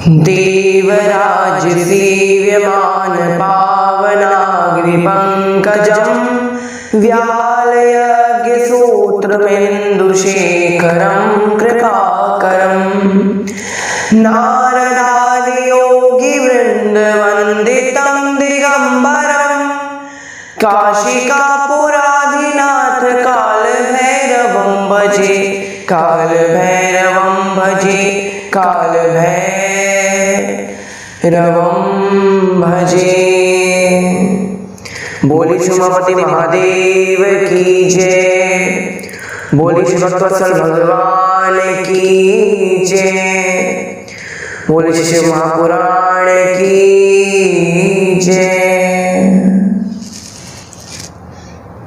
देवराज सेव्यमान पावनाग्निपङ्कजं व्यालयज्ञसूत्रमेन्दुशेखरं कृपाकरं नारदादियोगिवृन्दवन्दितं दिगम्बरं काशिकापुराधिनाथ कालभैरवं भजे कालभैरवं भजे कालभैरवं भजे। बोली उमापति महादेव की जय, बोली श्री भक्तवत्सल भगवान की जय, बोली श्री शिव महापुराण की जय।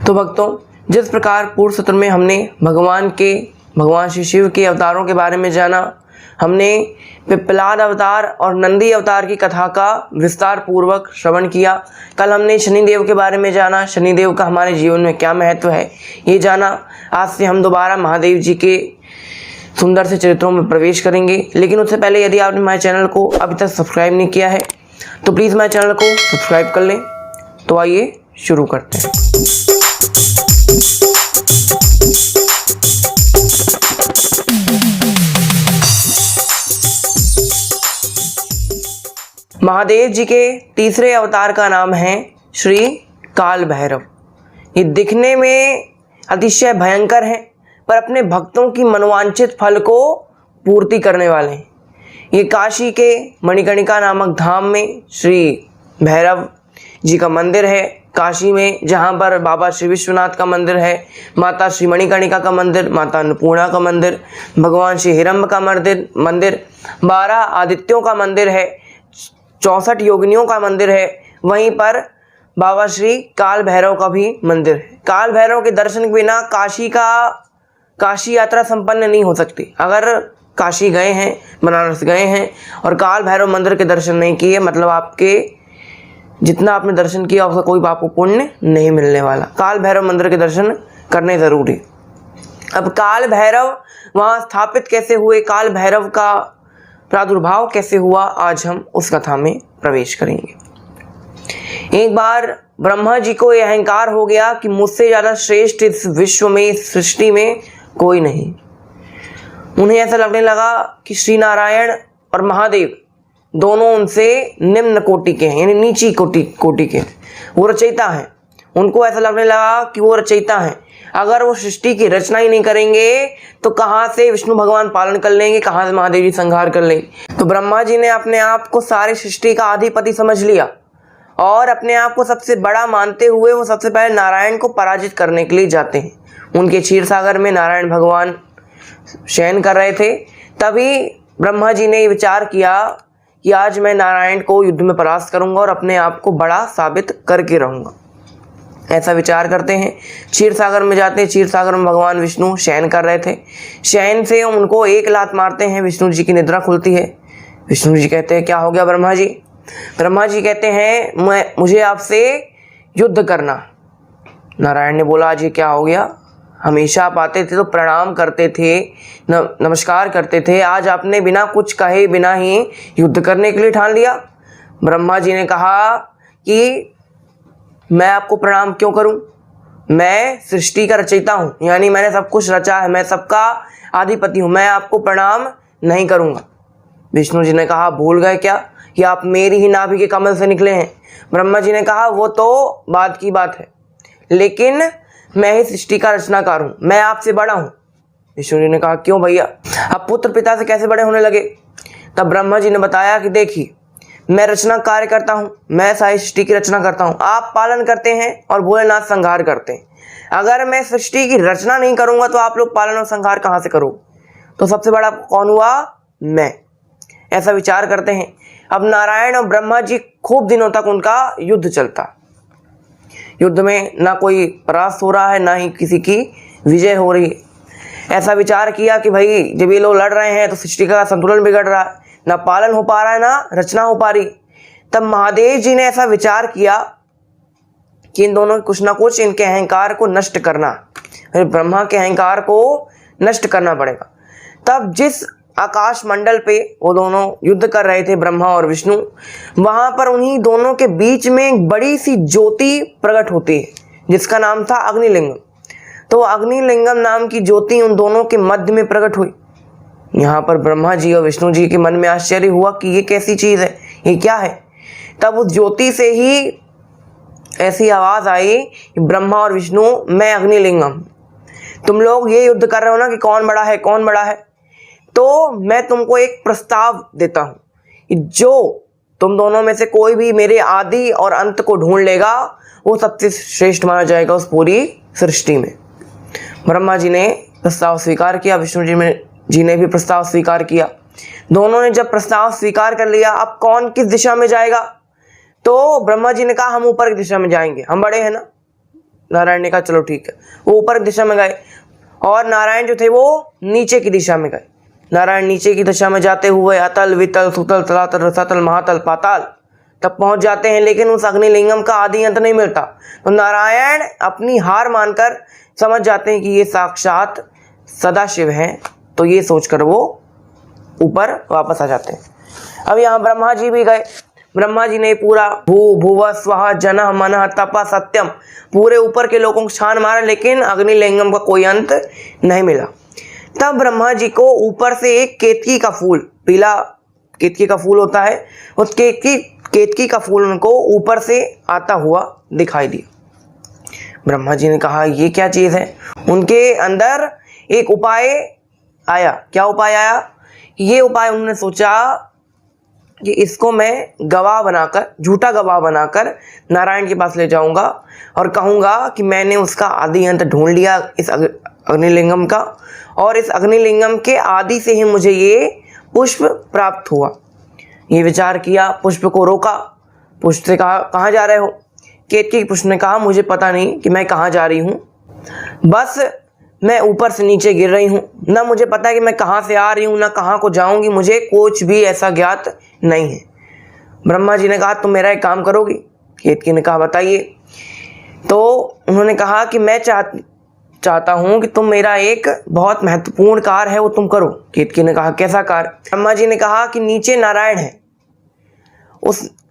तो भक्तों, जिस प्रकार पूर्व सत्र में हमने भगवान श्री शिव के अवतारों के बारे में जाना, हमने पिप्पलाद अवतार और नंदी अवतार की कथा का विस्तार पूर्वक श्रवण किया। कल हमने शनिदेव के बारे में जाना, शनिदेव का हमारे जीवन में क्या महत्व है ये जाना। आज से हम दोबारा महादेव जी के सुंदर से चरित्रों में प्रवेश करेंगे, लेकिन उससे पहले यदि आपने हमारे चैनल को अभी तक सब्सक्राइब नहीं किया है तो प्लीज़ हमारे चैनल को सब्सक्राइब कर लें। तो आइए शुरू करते हैं। महादेव जी के तीसरे अवतार का नाम है श्री काल भैरव। ये दिखने में अतिशय भयंकर हैं, पर अपने भक्तों की मनोवांछित फल को पूर्ति करने वाले हैं। ये काशी के मणिकर्णिका नामक धाम में श्री भैरव जी का मंदिर है। काशी में जहाँ पर बाबा श्री विश्वनाथ का मंदिर है, माता श्री मणिकर्णिका का मंदिर, माता अन्नपूर्णा का मंदिर, भगवान श्री हिरंब का मंदिर, 12 आदित्यों का मंदिर है, 64 योगिनियों का मंदिर है। वहीं पर बाबा श्री काल भैरव का भी मंदिर है। काल भैरव के दर्शन के बिना काशी यात्रा संपन्न नहीं हो सकती। अगर काशी गए हैं, बनारस गए हैं और काल भैरव मंदिर के दर्शन नहीं किए, मतलब आपके जितना आपने दर्शन किया उसका कोई आपको पुण्य नहीं मिलने वाला। काल भैरव मंदिर के दर्शन करने ज़रूरी। अब काल भैरव वहाँ स्थापित कैसे हुए, काल भैरव का प्रादुर्भाव कैसे हुआ, आज हम उस कथा में प्रवेश करेंगे। एक बार ब्रह्मा जी को यह अहंकार हो गया कि मुझसे ज़्यादा श्रेष्ठ इस विश्व में, सृष्टि में कोई नहीं। उन्हें ऐसा लगने लगा कि श्री नारायण और महादेव दोनों उनसे निम्न कोटि के हैं, यानी नीची कोटि के। वो रचयिता हैं। उनको ऐसा लगने लगा कि वो रचयिता हैं। अगर वो सृष्टि की रचना ही नहीं करेंगे तो कहाँ से विष्णु भगवान पालन कर लेंगे, कहाँ से महादेव जी संहार कर लेंगे। तो ब्रह्मा जी ने अपने आप को सारी सृष्टि का अधिपति समझ लिया और अपने आप को सबसे बड़ा मानते हुए वो सबसे पहले नारायण को पराजित करने के लिए जाते हैं। उनके क्षीर सागर में नारायण भगवान शयन कर रहे थे। तभी ब्रह्मा जी ने विचार किया कि आज मैं नारायण को युद्ध में परास्त करूंगा और अपने आप को बड़ा साबित करके रहूंगा। ऐसा विचार करते हैं, क्षीर सागर में जाते हैं। क्षीर सागर में भगवान विष्णु शयन कर रहे थे। शयन से उनको एक लात मारते हैं, विष्णु जी की निद्रा खुलती है। विष्णु जी कहते हैं क्या हो गया ब्रह्मा जी? ब्रह्मा जी कहते हैं मुझे आपसे युद्ध करना। नारायण ने बोला आज ये क्या हो गया? हमेशा आप आते थे तो प्रणाम करते थे, नमस्कार करते थे, आज आपने बिना कुछ कहे बिना ही युद्ध करने के लिए ठान लिया। ब्रह्मा जी ने कहा कि मैं आपको प्रणाम क्यों करूं? मैं सृष्टि का रचयिता हूं, यानी मैंने सब कुछ रचा है, मैं सबका अधिपति हूं, मैं आपको प्रणाम नहीं करूंगा। विष्णु जी ने कहा भूल गए क्या कि आप मेरी ही नाभि के कमल से निकले हैं? ब्रह्मा जी ने कहा वो तो बाद की बात है, लेकिन मैं ही सृष्टि का रचनाकार हूं, मैं आपसे बड़ा हूं। विष्णु जी ने कहा क्यों भैया, आप पुत्र पिता से कैसे बड़े होने लगे? तब ब्रह्मा जी ने बताया कि देखिए मैं रचना कार्य करता हूँ, मैं सारी सृष्टि की रचना करता हूँ, आप पालन करते हैं और भोलेनाथ संहार करते हैं। अगर मैं सृष्टि की रचना नहीं करूँगा तो आप लोग पालन और संहार कहाँ से करोगे? तो सबसे बड़ा कौन हुआ? मैं। ऐसा विचार करते हैं। अब नारायण और ब्रह्मा जी खूब दिनों तक उनका युद्ध चलता। युद्ध में ना कोई परास्त हो रहा है, ना ही किसी की विजय हो रही है। ऐसा विचार किया कि भाई जब ये लोग लड़ रहे हैं तो सृष्टि का संतुलन बिगड़ रहा है, ना पालन हो पा रहा है ना रचना हो पा रही। तब महादेव जी ने ऐसा विचार किया कि इन दोनों कुछ ना कुछ इनके अहंकार को नष्ट करना, ब्रह्मा के अहंकार को नष्ट करना पड़ेगा। तब जिस आकाश मंडल पे वो दोनों युद्ध कर रहे थे, ब्रह्मा और विष्णु। वहां पर उन्हीं दोनों के बीच में एक बड़ी सी ज्योति प्रकट होती है जिसका नाम था अग्निलिंगम। तो अग्निलिंगम नाम की ज्योति उन दोनों के मध्य में प्रकट हुई। यहाँ पर ब्रह्मा जी और विष्णु जी के मन में आश्चर्य हुआ कि ये कैसी चीज है, ये क्या है। तब उस ज्योति से ही ऐसी आवाज आई कि ब्रह्मा और विष्णु, मैं अग्निलिंगम, तुम लोग ये युद्ध कर रहे हो ना कि कौन बड़ा है कौन बड़ा है, तो मैं तुमको एक प्रस्ताव देता हूं कि जो तुम दोनों में से कोई भी मेरे आदि और अंत को ढूंढ लेगा वो सबसे श्रेष्ठ माना जाएगा उस पूरी सृष्टि में। ब्रह्मा जी ने प्रस्ताव स्वीकार किया, विष्णु जी ने भी प्रस्ताव स्वीकार किया। दोनों ने जब प्रस्ताव स्वीकार कर लिया, अब कौन किस दिशा में जाएगा, तो ब्रह्मा जी ने कहा हम ऊपर की दिशा में जाएंगे, हम बड़े हैं ना। नारायण ने कहा चलो ठीक है, वो ऊपर की दिशा में गए और नारायण जो थे वो नीचे की दिशा में गए। नारायण नीचे की दिशा में जाते हुए अतल वितल सुतल तलातल रसातल महातल पाताल तब पहुंच जाते हैं, लेकिन उस अग्निलिंगम का आदि अंत नहीं मिलता। तो नारायण अपनी हार मानकर समझ जाते हैं कि ये साक्षात सदाशिव हैं, तो ये सोचकर वो ऊपर वापस आ जाते हैं। अब यहाँ ब्रह्मा जी भी गए। ब्रह्मा जी ने पूरा भू भुव स्वः जनः मनः तप सत्यम पूरे ऊपर के लोगों को छान मारा, लेकिन अग्निलिंगम का कोई अंत नहीं मिला। तब ब्रह्मा जी को ऊपर से एक केतकी का फूल, पीला केतकी का फूल होता है, उस केतकी का फूल उनको ऊपर से आता हुआ दिखाई दिया। ब्रह्मा जी ने कहा ये क्या चीज है। उनके अंदर एक उपाय आया। क्या उपाय आया? ये उपाय उन्होंने सोचा कि इसको मैं गवाह बनाकर, झूठा गवाह बनाकर नारायण के पास ले जाऊंगा और कहूंगा कि मैंने उसका आदि अंत ढूंढ लिया इस अग्निलिंगम का, और इस अग्निलिंगम के आदि से ही मुझे ये पुष्प प्राप्त हुआ। ये विचार किया, पुष्प को रोका, पुष्प से कहा कहाँ जा रहे हो? केतकी पुष्प ने कहा मुझे पता नहीं कि मैं कहाँ जा रही हूँ, बस मैं ऊपर से नीचे गिर रही हूँ, ना मुझे पता है कि मैं कहाँ से आ रही हूँ ना कहाँ को जाऊंगी, मुझे कुछ भी ऐसा ज्ञात नहीं है। ब्रह्मा जी ने कहा तुम मेरा एक काम करोगी? केतकी ने कहा बताइए। तो उन्होंने कहा कि मैं चाहता हूं कि तुम मेरा एक बहुत महत्वपूर्ण कार्य है वो तुम करो। केतकी ने कहा कैसा कार्य? ब्रह्मा जी ने कहा कि नीचे नारायण है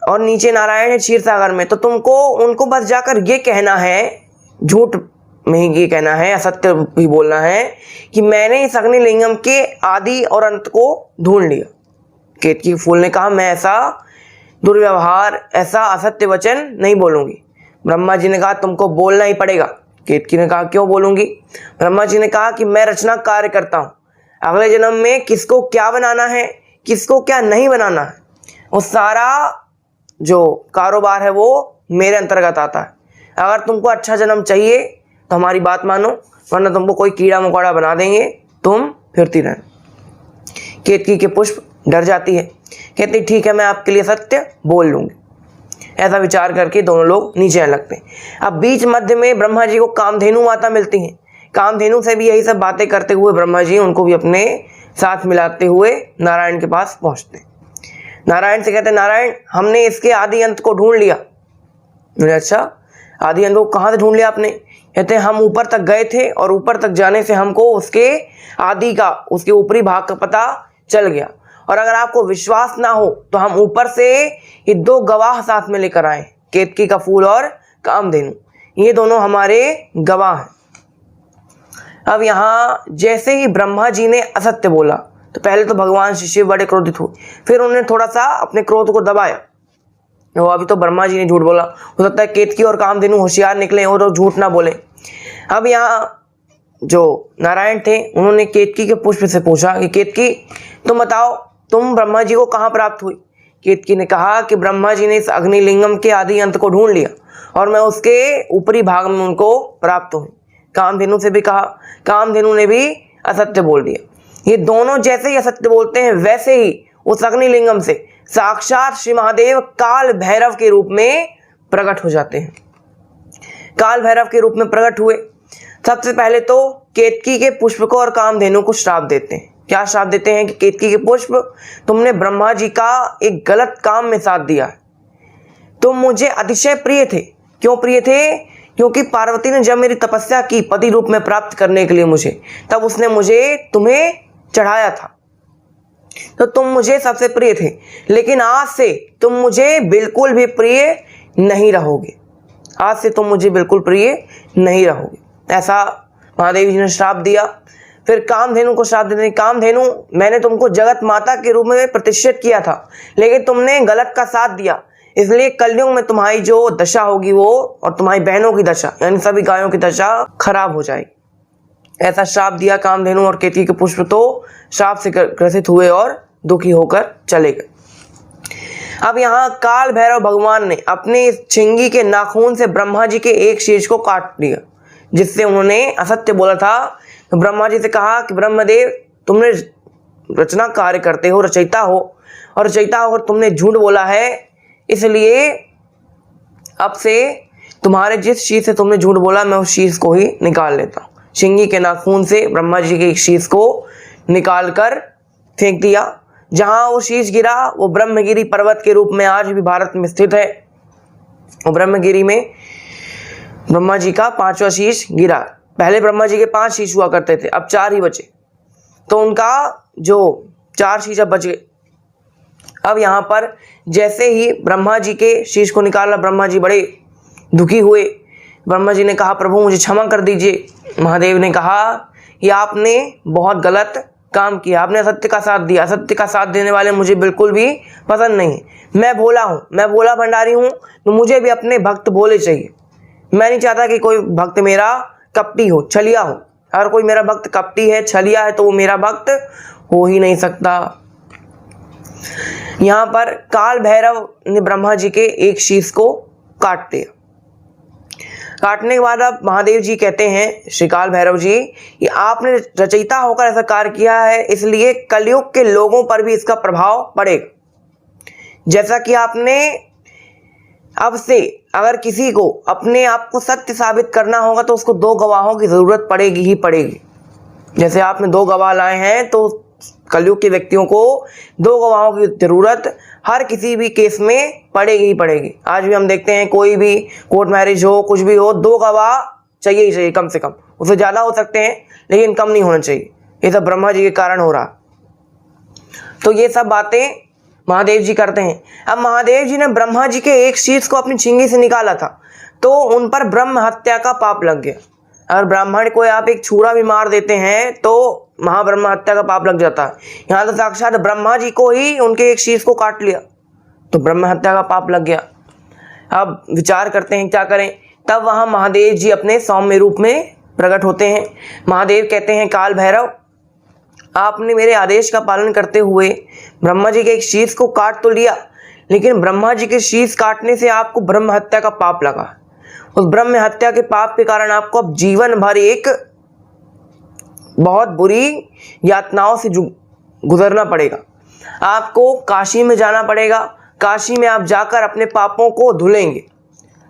और नीचे नारायण है क्षीर सागर में, तो तुमको उनको बस जाकर ये कहना है, झूठ में ही ये कहना है, असत्य भी बोलना है कि मैंने इस अग्निलिंगम के आदि और अंत को ढूंढ लिया। केतकी फूल ने कहा मैं ऐसा दुर्व्यवहार, ऐसा असत्य वचन नहीं बोलूंगी। ब्रह्मा जी ने कहा तुमको बोलना ही पड़ेगा। केतकी ने कहा क्यों बोलूंगी? ब्रह्मा जी ने कहा कि मैं रचना कार्य करता हूं, अगले जन्म में किसको क्या बनाना है, किसको क्या नहीं बनाना है, वो सारा जो कारोबार है वो मेरे अंतर्गत आता है। अगर तुमको अच्छा जन्म चाहिए तो हमारी बात मानो, वरना तुमको कोई कीड़ा मकोड़ा बना देंगे, तुम फिरती रहना। केतकी के पुष्प डर जाती है, कहती ठीक है मैं आपके लिए सत्य बोल लूंगी। ऐसा विचार करके दोनों लोग नीचे आने लगते हैं। अब बीच मध्य में ब्रह्मा जी को कामधेनु माता मिलती हैं। कामधेनु से भी यही सब बातें करते हुए ब्रह्मा जी उनको भी अपने साथ मिलाते हुए नारायण के पास पहुंचते हैं। नारायण से कहते नारायण हमने इसके आदि अंत को ढूंढ लिया। अच्छा आदि अंत को कहाँ से ढूंढ लिया आपने? कहते हम ऊपर तक गए थे और ऊपर तक जाने से हमको उसके आदि का, उसके ऊपरी भाग का पता चल गया, और अगर आपको विश्वास ना हो तो हम ऊपर से ये दो गवाह साथ में लेकर आए, केतकी का फूल और कामधेनु, ये दोनों हमारे गवाह हैं। अब यहाँ जैसे ही ब्रह्मा जी ने असत्य बोला तो पहले तो भगवान शिव बड़े क्रोधित हुए, फिर उन्होंने थोड़ा सा अपने क्रोध को दबाया। वो अभी तो ब्रह्मा जी ने झूठ बोला, हो सकता है केतकी और कामधेनु होशियार निकले और झूठ ना बोले। अब यहाँ जो नारायण थे उन्होंने केतकी के पुष्प से पूछा कि केतकी तुम बताओ तुम ब्रह्मा जी को कहाँ प्राप्त हुई? केतकी ने कहा कि ब्रह्मा जी ने इस अग्निलिंगम के आदि अंत को ढूंढ लिया और मैं उसके ऊपरी भाग में उनको प्राप्त हुई। कामधेनु से भी कहा, कामधेनु ने भी असत्य बोल दिया। ये दोनों जैसे ही असत्य बोलते हैं वैसे ही उस अग्निलिंगम से साक्षात श्री महादेव काल भैरव के रूप में प्रकट हो जाते हैं। काल भैरव के रूप में प्रकट हुए। सबसे पहले तो केतकी के पुष्प को और कामधेनु को श्राप देते हैं। क्या श्राप देते हैं कि केतकी के पुष्प तुमने ब्रह्मा जी का एक गलत काम में साथ दिया है, तुम मुझे अतिशय प्रिय थे। क्यों प्रिय थे? क्योंकि पार्वती ने जब मेरी तपस्या की पति रूप में प्राप्त करने के लिए मुझे, तब उसने मुझे तुम्हें चढ़ाया था। तो तुम मुझे सबसे प्रिय थे, लेकिन आज से तुम मुझे बिल्कुल भी प्रिय नहीं रहोगे। आज से तुम मुझे बिल्कुल प्रिय नहीं रहोगे। ऐसा महादेव जी ने श्राप दिया। फिर कामधेनु को श्राप देते हैं, कामधेनु, मैंने तुमको जगत माता के रूप में प्रतिष्ठित किया था, लेकिन तुमने गलत का साथ दिया, इसलिए कलयुग में तुम्हारी जो दशा होगी वो और तुम्हारी बहनों की दशा यानी सभी गायों की दशा खराब हो जाएगी। ऐसा श्राप दिया कामधेनु, और केतकी के पुष्प तो श्राप से ग्रसित हुए और दुखी होकर चले गए। अब यहाँ काल भैरव भगवान ने अपने चिंगी के नाखून से ब्रह्मा जी के एक शीर्ष को काट दिया, जिससे उन्होंने असत्य बोला था। तो ब्रह्मा जी से कहा कि ब्रह्मदेव, तुमने रचना कार्य करते हो, रचयिता हो, और रचयिता होकर तुमने झूठ बोला है, इसलिए अब से तुम्हारे जिस शीश से तुमने झूठ बोला मैं उस शीश को ही निकाल लेता हूँ। चिंगी के नाखून से ब्रह्मा जी के एक शीश को निकाल कर फेंक दिया। जहाँ वो शीश गिरा वो ब्रह्मगिरी पर्वत के रूप में आज भी भारत में स्थित है। और ब्रह्मगिरी में ब्रह्मा जी का 5वां शीश गिरा। पहले ब्रह्मा जी के 5 शीश हुआ करते थे, अब 4 ही बचे, तो उनका जो 4 शीश अब बच गए। अब यहाँ पर जैसे ही ब्रह्मा जी के शीश को निकाला, ब्रह्मा जी बड़े दुखी हुए। ब्रह्मा जी ने कहा, प्रभु मुझे क्षमा कर दीजिए। महादेव ने कहा कि आपने बहुत गलत काम किया, आपने असत्य का साथ दिया, असत्य का साथ देने वाले मुझे बिल्कुल भी पसंद नहीं। मैं भोला हूँ, मैं भोला भंडारी हूँ, तो मुझे भी अपने भक्त भोले चाहिए। मैं नहीं चाहता कि कोई भक्त मेरा कपटी हो, छलिया हो। अगर कोई मेरा भक्त कपटी है, छलिया है, तो वो मेरा भक्त हो ही नहीं सकता। यहाँ पर काल भैरव ने ब्रह्मा जी के एक शीश को काट दिया। काटने के बाद अब महादेव जी कहते हैं, श्री काल भैरव जी, कि आपने रचयिता होकर ऐसा कार्य किया है, इसलिए कलयुग के लोगों पर भी इसका प्रभाव पड़ेगा। जैसा कि आपने अब से अगर किसी को अपने आप को सत्य साबित करना होगा तो उसको 2 गवाहों की जरूरत पड़ेगी ही पड़ेगी। जैसे आपने 2 गवाह लाए हैं, तो कलयुग के व्यक्तियों को 2 गवाहों की जरूरत हर किसी भी केस में पड़ेगी ही पड़ेगी। आज भी हम देखते हैं, कोई भी कोर्ट मैरिज हो, कुछ भी हो, 2 गवाह चाहिए ही चाहिए कम से कम। उससे ज़्यादा हो सकते हैं लेकिन कम नहीं होना चाहिए। ये सब ब्रह्मा जी के कारण हो रहा। तो ये सब बातें महादेव जी करते हैं। अब महादेव जी ने ब्रह्मा जी के एक शीश को अपनी छिंगी से निकाला था, तो उन पर ब्रह्म हत्या का पाप लग गया। अगर ब्राह्मण को आप एक छुरा भी मार देते हैं तो महाब्रह्म हत्या का पाप लग जाता है। यहाँ तो साक्षात ब्रह्मा जी को ही उनके एक शीश को काट लिया, तो ब्रह्म हत्या का पाप लग गया। अब विचार करते हैं क्या करें। तब वहाँ महादेव जी अपने सौम्य रूप में प्रकट होते हैं। महादेव कहते हैं, काल भैरव, आपने मेरे आदेश का पालन करते हुए ब्रह्मा जी के एक शीश को काट तो लिया, लेकिन ब्रह्मा जी के शीश काटने से आपको ब्रह्म हत्या का पाप लगा। उस ब्रह्म हत्या के पाप के कारण आपको अब जीवन भर एक बहुत बुरी यातनाओं से गुजरना पड़ेगा। आपको काशी में जाना पड़ेगा। काशी में आप जाकर अपने पापों को धुलेंगे।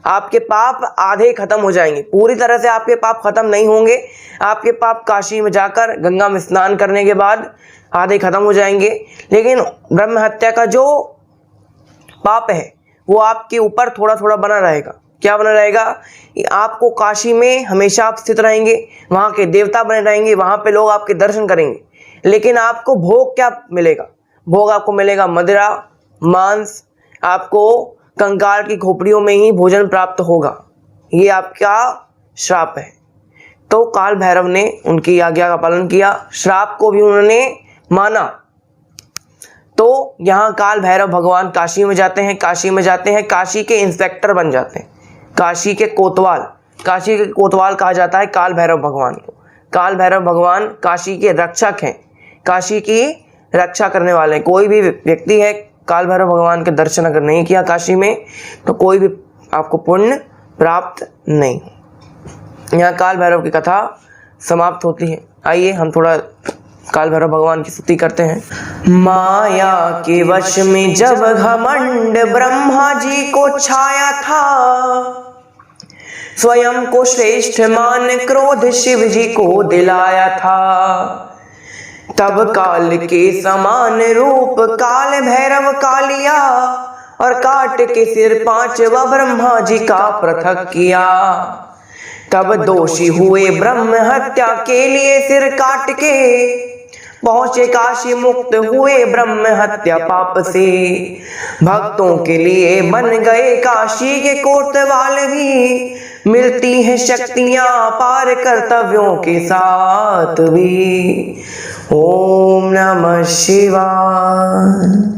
आपके पाप आधे खत्म हो जाएंगे, पूरी तरह से आपके पाप खत्म नहीं होंगे। आपके पाप काशी में जाकर गंगा में स्नान करने के बाद आधे खत्म हो जाएंगे, लेकिन ब्रह्म हत्या का जो पाप है वो आपके ऊपर थोड़ा थोड़ा बना रहेगा। क्या बना रहेगा? आपको काशी में हमेशा आप स्थित रहेंगे, वहाँ के देवता बने रहेंगे, वहाँ पे लोग आपके दर्शन करेंगे, लेकिन आपको भोग क्या मिलेगा? भोग आपको मिलेगा मदिरा, मांस, आपको कंकाल की खोपड़ियों में ही भोजन प्राप्त होगा। ये आपका श्राप है। तो काल भैरव ने उनकी आज्ञा का पालन किया, श्राप को भी उन्होंने माना। तो यहाँ काल भैरव भगवान काशी में जाते हैं। काशी में जाते हैं, काशी के इंस्पेक्टर बन जाते हैं, काशी के कोतवाल। काशी के कोतवाल कहा जाता है काल भैरव भगवान को। काल भैरव भगवान काशी के रक्षक हैं, काशी की रक्षा करने वाले हैं। कोई भी व्यक्ति है काल भैरव भगवान के दर्शन अगर नहीं किया काशी में, तो कोई भी आपको पुण्य प्राप्त नहीं। यहाँ काल भैरव की कथा समाप्त होती है। आइए हम थोड़ा काल भैरव भगवान की स्तुति करते हैं। माया के वश में जब घमंड ब्रह्मा जी को छाया था, स्वयं को श्रेष्ठ मान क्रोध शिव जी को दिलाया था। तब काल के समान रूप काल भैरव का लिया, और काट के सिर 5 ब्रह्मा जी का पृथक किया। तब दोषी हुए ब्रह्म हत्या के लिए सिर काट के पहुँचे काशी मुक्त हुए ब्रह्म हत्या पाप से। भक्तों के लिए बन गए काशी के कोतवाल भी, मिलती हैं शक्तियां पार कर्तव्यों के साथ भी। ओम नमः शिवाय।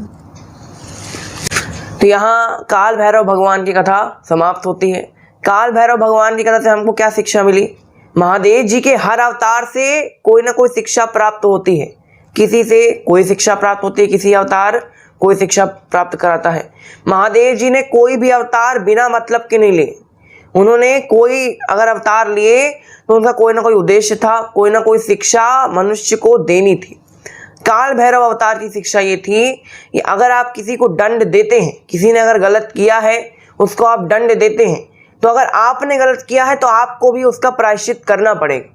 तो यहाँ काल भैरव भगवान की कथा समाप्त होती है। काल भैरव भगवान की कथा से हमको क्या शिक्षा मिली? महादेव जी के हर अवतार से कोई ना कोई शिक्षा प्राप्त होती है। किसी से कोई शिक्षा प्राप्त होती है, किसी अवतार कोई शिक्षा प्राप्त कराता है। महादेव जी ने कोई भी अवतार बिना मतलब के नहीं लिए। उन्होंने कोई अगर अवतार लिए तो उनका कोई ना कोई उद्देश्य था, कोई ना कोई शिक्षा मनुष्य को देनी थी। काल भैरव अवतार की शिक्षा ये थी कि अगर आप किसी को दंड देते हैं, किसी ने अगर गलत किया है उसको आप दंड देते हैं, तो अगर आपने गलत किया है तो आपको भी उसका प्रायश्चित करना पड़ेगा।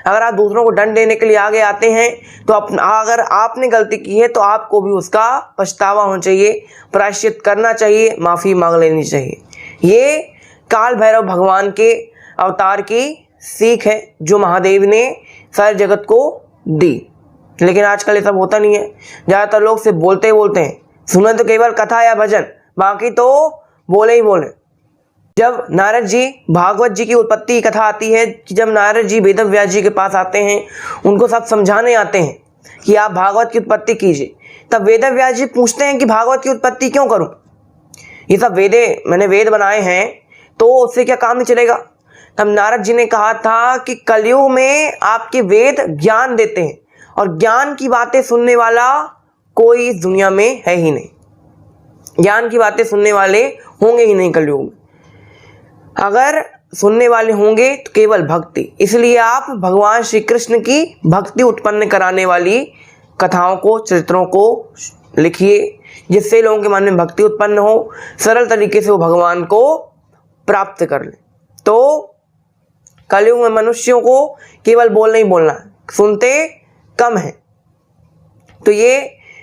अगर आप दूसरों को दंड देने के लिए आगे आते हैं तो अगर आपने गलती की है तो आपको भी उसका पछतावा होना चाहिए, प्रायश्चित करना चाहिए, माफ़ी मांग लेनी चाहिए। ये काल भैरव भगवान के अवतार की सीख है जो महादेव ने सारे जगत को दी। लेकिन आजकल ये सब होता नहीं है। ज़्यादातर लोग सिर्फ बोलते हैं, सुने तो केवल कथा या भजन, बाकी तो बोले ही बोले। जब नारद जी, भागवत जी की उत्पत्ति की कथा आती है कि जब नारद जी वेदव्यास जी के पास आते हैं, उनको सब समझाने आते हैं कि आप भागवत की उत्पत्ति कीजिए, तब वेदव्यास जी पूछते हैं कि भागवत की उत्पत्ति क्यों करूं? ये सब मैंने वेद बनाए हैं तो उससे क्या काम नहीं चलेगा? तब नारद जी ने कहा था कि कलयुग में आपके वेद ज्ञान देते हैं और ज्ञान की बातें सुनने वाला कोई इस दुनिया में है ही नहीं। ज्ञान की बातें सुनने वाले होंगे ही नहीं कलयुग में। अगर सुनने वाले होंगे तो केवल भक्ति। इसलिए आप भगवान श्री कृष्ण की भक्ति उत्पन्न कराने वाली कथाओं को, चरित्रों को लिखिए, जिससे लोगों के मन में भक्ति उत्पन्न हो, सरल तरीके से वो भगवान को प्राप्त कर ले। तो कलयुग में मनुष्यों को केवल बोलना ही बोलना, सुनते कम है। तो ये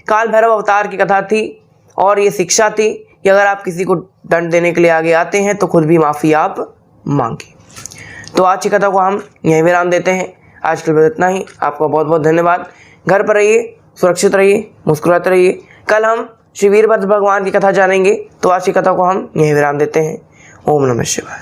काल भैरव अवतार की कथा थी और ये शिक्षा थी कि अगर आप किसी को दंड देने के लिए आगे आते हैं तो खुद भी माफ़ी आप मांगे। तो आज की कथा को हम यहीं विराम देते हैं। आज के लिए इतना ही। आपका बहुत बहुत धन्यवाद। घर पर रहिए, सुरक्षित रहिए, मुस्कुराते रहिए। कल हम श्री वीरभद्र भगवान की कथा जानेंगे। तो आज की कथा को हम यहीं विराम देते हैं। ओम नमः शिवाय।